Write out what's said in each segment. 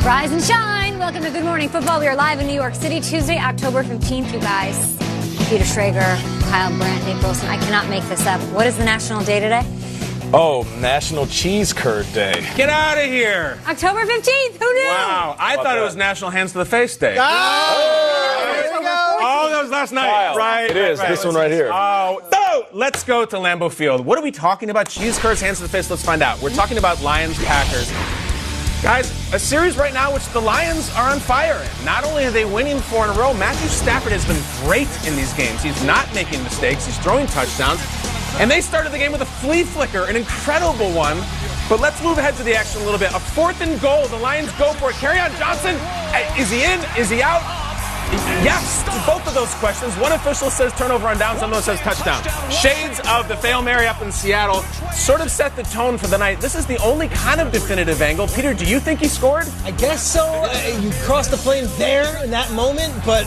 Rise and shine. Welcome to Good Morning Football. We are live in New York City, Tuesday, October 15th, you guys. Peter Schrager, Kyle Brandt, Nate Burleson. I cannot make this up. What is the national day today? Oh, National Cheese Curd Day. Get out of here. October 15th. Who knew? Wow. I thought it was National Hands to the Face Day. Oh, that was last night. Kyle, Right. it is. Right. This one right here. Oh, no. Let's go to Lambeau Field. What are we talking about? Cheese curds, hands to the face. Let's find out. We're talking about Lions-Packers. Guys, a series right now which the Lions are on fire in. Not only are they winning 4 in a row, Matthew Stafford has been great in these games. He's not making mistakes. He's throwing touchdowns. And they started the game with a flea flicker, an incredible one. But let's move ahead to the action a little bit. A 4th and goal. The Lions go for it. Kerryon Johnson, is he in? Is he out? Yes, to both of those questions. One official says turnover on downs, another says touchdown. Shades of the Fail Mary up in Seattle sort of set the tone for the night. This is the only kind of definitive angle. Peter, do you think he scored? I guess so. You crossed the plane there in that moment, but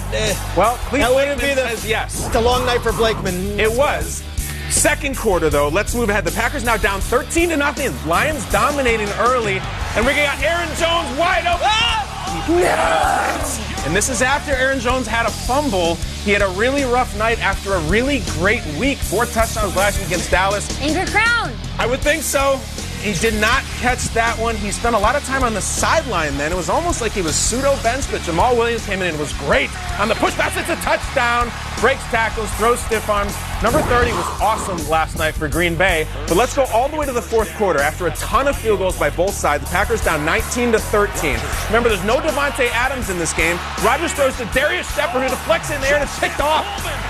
well, that wouldn't be says yes. It's a long night for Blakeman. It was. Second quarter, though, let's move ahead. The Packers now down 13-0. Lions dominating early, and we got Aaron Jones wide open. Yes! And this is after Aaron Jones had a fumble. He had a really rough night after a really great week. 4 touchdowns last week against Dallas. Ingrid Crown. I would think so. He did not catch that one. He spent a lot of time on the sideline then. It was almost like he was pseudo-benched, but Jamal Williams came in and was great. On the push pass, it's a touchdown. Breaks tackles, throws stiff arms. Number 30 was awesome last night for Green Bay. But let's go all the way to the 4th quarter. After a ton of field goals by both sides, the Packers down 19-13. Remember, there's no Devontae Adams in this game. Rodgers throws to Darius Shepard, who deflects in the air and it's picked off.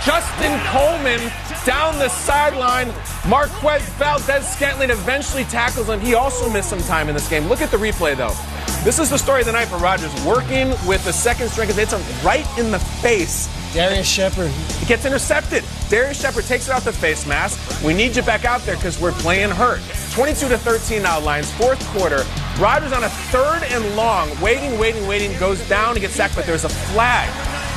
Justin Coleman down the sideline. Marquez Valdez-Scantling eventually tackles him. He also missed some time in this game. Look at the replay, though. This is the story of the night for Rodgers, working with the second string. It hits him right in the face. Darius Shepard. He gets intercepted. Darius Shepard takes it off the face mask. We need you back out there because we're playing hurt. 22-13 now, Lions. 4th quarter. Rodgers on a 3rd and long. Waiting. Goes down. He gets sacked, but there's a flag.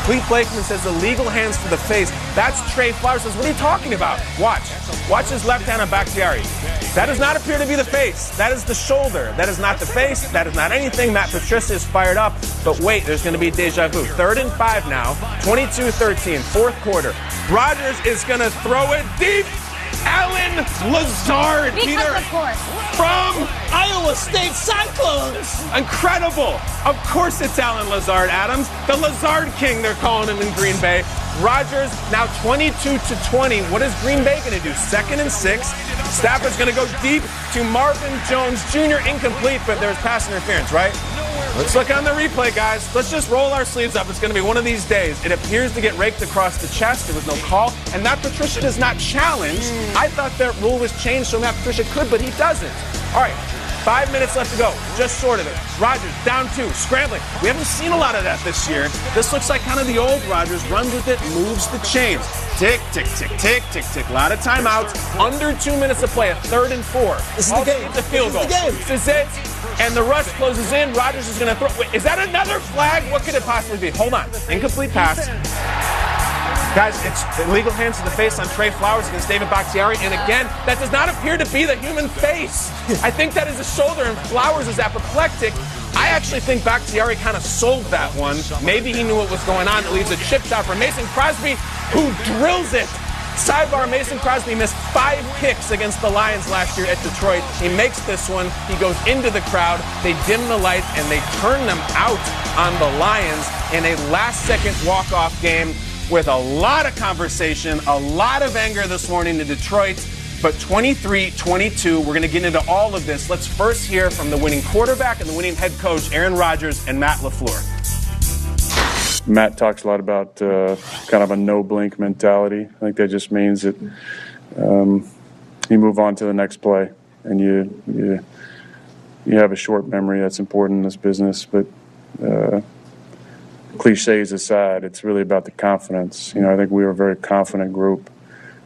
Clete Blakeman says illegal hands to the face. That's Trey Flowers says, what are you talking about? Watch his left hand on Bakhtiari. That does not appear to be the face. That is the shoulder. That is not the face. That is not anything. Matt Patricia is fired up. But wait, there's going to be deja vu. 3rd and 5 now. 22-13. 4th quarter. Rodgers is going to throw it deep. Allen Lazard, Because Peter, of course. from Iowa State Cyclones. incredible. Of course it's Allen Lazard, Adams. The Lazard King, they're calling him in Green Bay. Rodgers now 22-20. What is Green Bay going to do? 2nd and 6. Stafford's going to go deep to Marvin Jones Jr. Incomplete, but there's pass interference, right? Let's look on the replay, guys. Let's just roll our sleeves up. It's going to be one of these days. It appears to get raked across the chest. There was no call. And Matt Patricia does not challenge. I thought that rule was changed so Matt Patricia could, but he doesn't. All right, 5 minutes left to go. Just short of it. Rodgers down 2, scrambling. We haven't seen a lot of that this year. This looks like kind of the old Rodgers. Runs with it, moves the chains. Tick, tick, tick, tick, tick, tick. A lot of timeouts. Under 2 minutes to play. A 3rd and 4. This is the game. It's a field goal. This is it. And the rush closes in. Rodgers is going to throw. Wait, is that another flag? What could it possibly be? Hold on. Incomplete pass. Guys, it's illegal hands to the face on Trey Flowers against David Bakhtiari. And again, that does not appear to be the human face. I think that is the shoulder, and Flowers is apoplectic. I actually think Bakhtiari kind of sold that one. Maybe he knew what was going on. It leaves a chip shot for Mason Crosby, who drills it. Sidebar, Mason Crosby missed 5 kicks against the Lions last year at Detroit. He makes this one. He goes into the crowd. They dim the lights, and they turn them out on the Lions in a last-second walk-off game with a lot of conversation, a lot of anger this morning in Detroit. But 23-22, we're going to get into all of this. Let's first hear from the winning quarterback and the winning head coach, Aaron Rodgers and Matt LaFleur. Matt talks a lot about kind of a no-blink mentality. I think that just means that you move on to the next play, and you have a short memory. That's important in this business. But cliches aside, it's really about the confidence. I think we were a very confident group,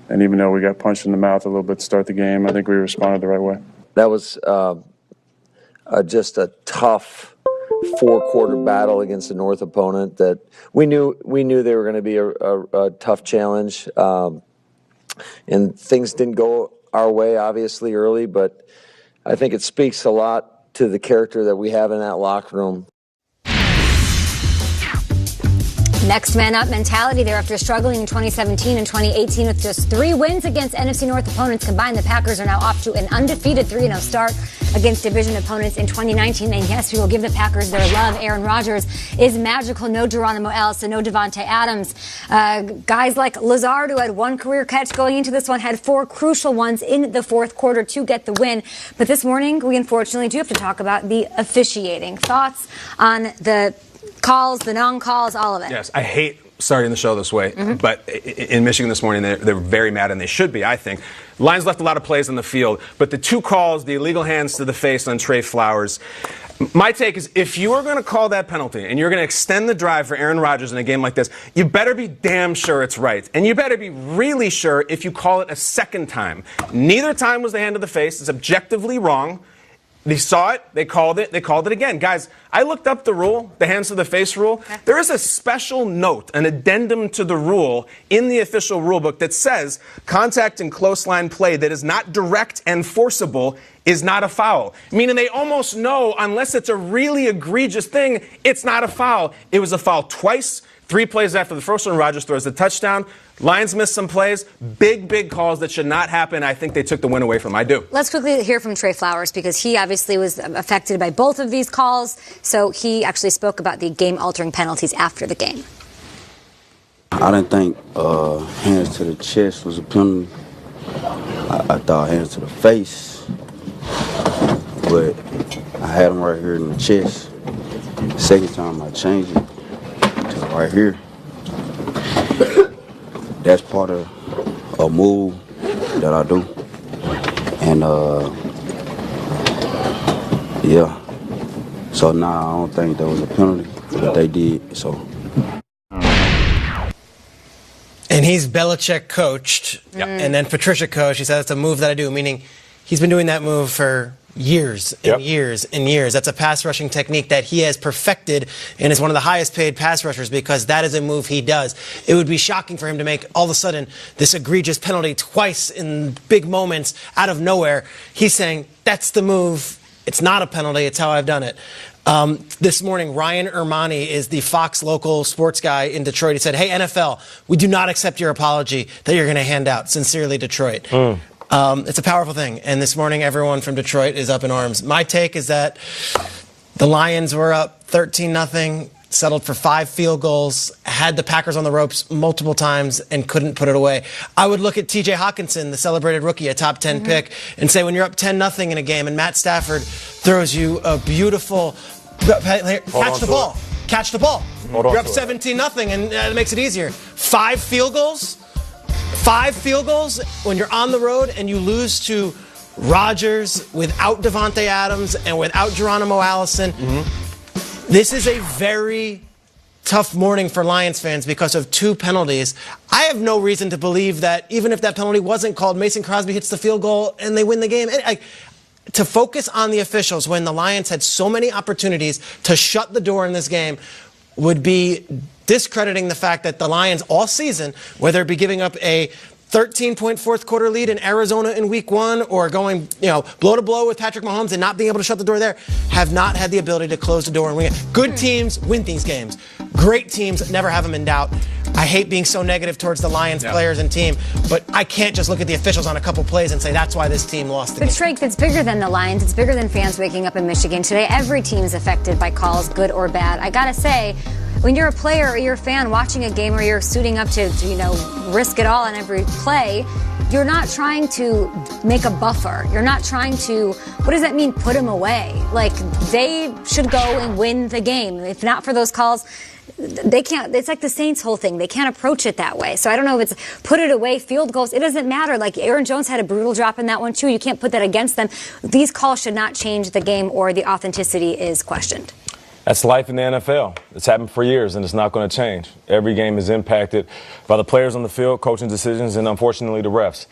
and even though we got punched in the mouth a little bit to start the game, I think we responded the right way. That was just a tough 4-quarter battle against a North opponent that we knew they were going to be a tough challenge, and things didn't go our way obviously early, but I think it speaks a lot to the character that we have in that locker room. Next man up mentality there after struggling in 2017 and 2018 with just 3 wins against NFC North opponents combined. The Packers are now off to an undefeated 3-0 start against division opponents in 2019. And yes, we will give the Packers their love. Aaron Rodgers is magical. No Geronimo Allison, no Devontae Adams. Guys like Lazard, who had 1 career catch going into this one, had 4 crucial ones in the fourth quarter to get the win. But this morning, we unfortunately do have to talk about the officiating. Thoughts on the calls, the non-calls, all of it? Yes, I hate starting the show this way, but in Michigan this morning, they're very mad, and they should be, I think. Lions left a lot of plays on the field, but the 2 calls, the illegal hands to the face on Trey Flowers, my take is if you are going to call that penalty and you're going to extend the drive for Aaron Rodgers in a game like this, you better be damn sure it's right. And you better be really sure if you call it a second time. Neither time was the hand to the face. It's objectively wrong. They saw it. They called it again. Guys, I looked up the rule, the hands to the face rule. There is a special note, an addendum to the rule in the official rule book that says contact in close line play that is not direct and forcible is not a foul. Meaning they almost know, unless it's a really egregious thing, it's not a foul. It was a foul twice. 3 plays after the first one, Rodgers throws the touchdown. Lions missed some plays. Big calls that should not happen. I think they took the win away from them. I do. Let's quickly hear from Trey Flowers because he obviously was affected by both of these calls. So he actually spoke about the game-altering penalties after the game. I didn't think hands to the chest was a penalty. I thought hands to the face. But I had him right here in the chest. The second time I changed it to right here. That's part of a move that I do. And, yeah. So now I don't think there was a penalty, but they did, so. And he's Belichick coached, and then Patricia coached. He said, that's a move that I do, meaning he's been doing that move for years and years and years. That's a pass rushing technique that he has perfected and is one of the highest paid pass rushers because that is a move he does. It would be shocking for him to make all of a sudden this egregious penalty twice in big moments out of nowhere. He's saying, that's the move. It's not a penalty. It's how I've done it. This morning, Ryan Ermani is the Fox local sports guy in Detroit. He said, hey, NFL, we do not accept your apology that you're going to hand out. Sincerely, Detroit. It's a powerful thing. And this morning, everyone from Detroit is up in arms. My take is that the Lions were up 13-0, settled for 5 field goals, had the Packers on the ropes multiple times, and couldn't put it away. I would look at T.J. Hawkinson, the celebrated rookie, a top 10 pick, and say when you're up 10-0 in a game and Matt Stafford throws you a beautiful catch the ball. Catch the ball. You're up 17-0, and it makes it easier. 5 field goals? 5 field goals when you're on the road and you lose to Rodgers without Devontae Adams and without Geronimo Allison. This is a very tough morning for Lions fans because of 2 penalties. I have no reason to believe that even if that penalty wasn't called, Mason Crosby hits the field goal and they win the game. To focus on the officials when the Lions had so many opportunities to shut the door in this game would be discrediting the fact that the Lions all season, whether it be giving up a 13-point fourth quarter lead in Arizona in week 1 or going, blow to blow with Patrick Mahomes and not being able to shut the door there, have not had the ability to close the door and win it. Good teams win these games. Great teams never have them in doubt. I hate being so negative towards the Lions players and team, but I can't just look at the officials on a couple plays and say that's why this team lost the game. But Shrake, it's bigger than the Lions. It's bigger than fans waking up in Michigan today. Every team is affected by calls, good or bad. I gotta say, when you're a player or you're a fan watching a game or you're suiting up to risk it all on every play, you're not trying to make a buffer. You're not trying to, what does that mean, put them away? Like, they should go and win the game. If not for those calls, they can't. It's like the Saints whole thing. They can't approach it that way. So I don't know if it's put it away, field goals. It doesn't matter. Like Aaron Jones had a brutal drop in that one too. You can't put that against them. These calls should not change the game or the authenticity is questioned. That's life in the NFL. It's happened for years, and it's not going to change. Every game is impacted by the players on the field, coaching decisions, and unfortunately the refs.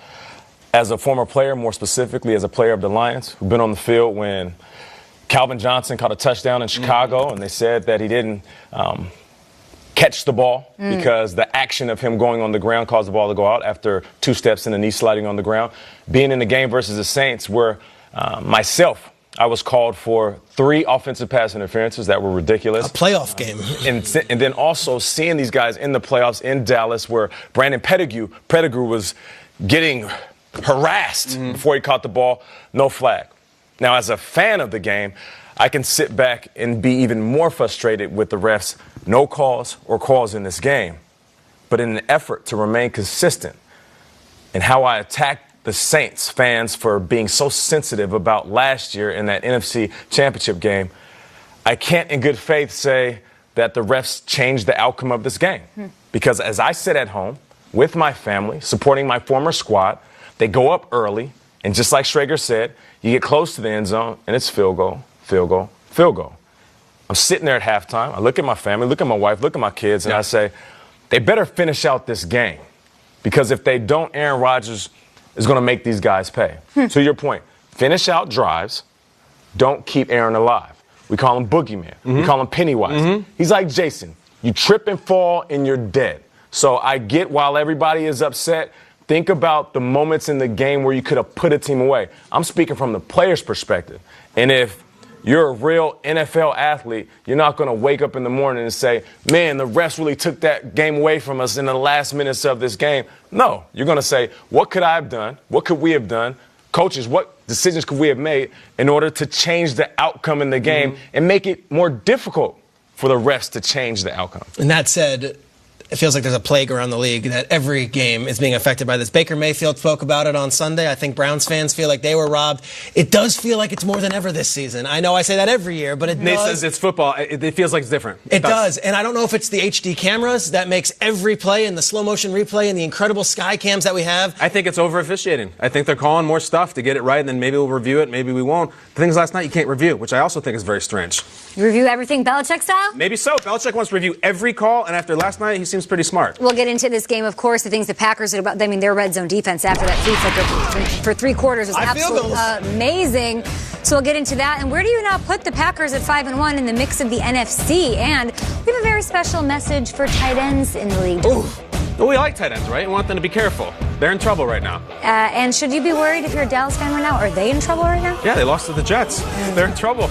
As a former player, more specifically as a player of the Lions, who've been on the field when Calvin Johnson caught a touchdown in Chicago, and they said that he didn't catch the ball because the action of him going on the ground caused the ball to go out after 2 steps and a knee sliding on the ground. Being in the game versus the Saints where myself, I was called for 3 offensive pass interferences that were ridiculous. A playoff game. And then also seeing these guys in the playoffs in Dallas where Brandon Pettigrew was getting harassed before he caught the ball, no flag. Now, as a fan of the game, I can sit back and be even more frustrated with the refs' no calls or calls in this game. But in an effort to remain consistent in how I attacked the Saints fans for being so sensitive about last year in that NFC Championship game, I can't in good faith say that the refs changed the outcome of this game. Because as I sit at home with my family, supporting my former squad, they go up early, and just like Schrager said, you get close to the end zone, and it's field goal, field goal, field goal. I'm sitting there at halftime. I look at my family, look at my wife, look at my kids, and I say, they better finish out this game. Because if they don't, Aaron Rodgers is going to make these guys pay. To your point, finish out drives, don't keep Aaron alive. We call him Boogeyman. We call him Pennywise. He's like Jason. You trip and fall and you're dead. So I get while everybody is upset, think about the moments in the game where you could have put a team away. I'm speaking from the player's perspective. And if you're a real NFL athlete, you're not going to wake up in the morning and say, man, the refs really took that game away from us in the last minutes of this game. No, you're going to say, what could I have done? What could we have done? Coaches, what decisions could we have made in order to change the outcome in the game and make it more difficult for the refs to change the outcome? And that said, it feels like there's a plague around the league that every game is being affected by this. Baker Mayfield spoke about it on Sunday. I think Browns fans feel like they were robbed. It does feel like it's more than ever this season. I know I say that every year, but Nate says it's football. It feels like it's different. It does. And I don't know if it's the HD cameras that makes every play and the slow motion replay and the incredible sky cams that we have. I think it's over officiating. I think they're calling more stuff to get it right, and then maybe we'll review it, maybe we won't. The things last night you can't review, which I also think is very strange. You review everything Belichick style? Maybe so. Belichick wants to review every call, and after last night, he seems pretty smart. We'll get into this game, of course. The things the Packers did about, I mean, their red zone defense after that free flicker for 3 quarters was absolutely amazing. So we'll get into that. And where do you now put the Packers at 5-1 in the mix of the NFC? And we have a very special message for tight ends in the league. Ooh. Well, we like tight ends, right? We want them to be careful. They're in trouble right now. And should you be worried if you're a Dallas fan right now? Are they in trouble right now? Yeah, they lost to the Jets. They're in trouble.